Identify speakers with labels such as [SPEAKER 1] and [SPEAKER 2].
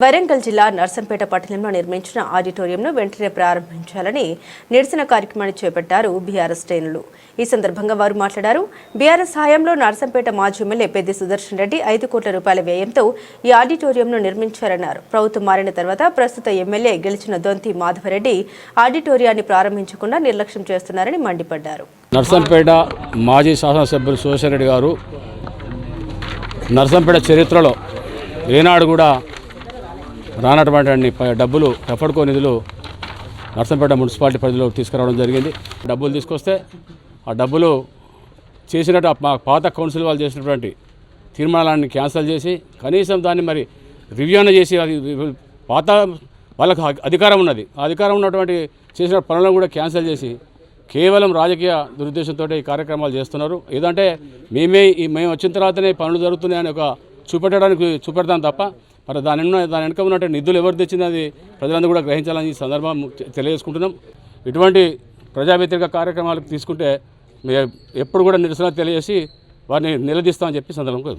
[SPEAKER 1] వరంగల్ జిల్లా నర్సంపేట పట్టణంలో నిర్మించిన ఆడిటోరియంను వెంటనే ప్రారంభించాలని నిరసన కార్యక్రమాన్ని చేపట్టారు బీఆర్ఎస్ శ్రేణులు. ఈ సందర్భంగా వారు మాట్లాడారు. బీఆర్ఎస్ హయాంలో నర్సంపేట మాజీ ఎమ్మెల్యే పెద్ది సుదర్శన్ రెడ్డి 5 కోట్ల రూపాయల వ్యయంతో ఈ ఆడిటోరియంను నిర్మించారన్నారు. ప్రభుత్వం మారిన తర్వాత ప్రస్తుత ఎమ్మెల్యే గెలిచిన దొంతి మాధవరెడ్డి ఆడిటోరియాన్ని ప్రారంభించకుండా నిర్లక్ష్యం చేస్తున్నారని మండిపడ్డారు.
[SPEAKER 2] నర్సంపేట మాజీ శాసనసభ్యులు సుదర్శన్ రెడ్డి గారు నర్సంపేట చరిత్రలో ఏనాడు కూడా రానటువంటి డబ్బులు ఎఫర్డ్కో నిధులు నర్సంపేట మున్సిపాలిటీ పరిధిలో తీసుకురావడం జరిగింది. డబ్బులు తీసుకొస్తే ఆ డబ్బులు చేసినట్టు మా పాత కౌన్సిల్ వాళ్ళు చేసినటువంటి తీర్మానాన్ని క్యాన్సిల్ చేసి కనీసం దాన్ని మరి రివ్యూ చేసి అది పాత వాళ్ళకు అధికారం ఉన్నది, ఆ అధికారం ఉన్నటువంటి చేసిన పనులను కూడా క్యాన్సిల్ చేసి కేవలం రాజకీయ దురుద్దేశంతో ఈ కార్యక్రమాలు చేస్తున్నారు. ఏదంటే మేము వచ్చిన తర్వాతనే పనులు జరుగుతున్నాయని ఒక చూపెడతాం తప్ప మరి దాని వెనుక ఉన్నట్టు నిధులు ఎవరు తెచ్చినది ప్రజలందరూ కూడా గ్రహించాలని ఈ సందర్భం తెలియజేసుకుంటున్నాం. ఇటువంటి ప్రజా వ్యతిరేక కార్యక్రమాలకు తీసుకుంటే ఎప్పుడు కూడా నిరసన తెలియజేసి వారిని నిలదీస్తామని చెప్పి సందర్భంగా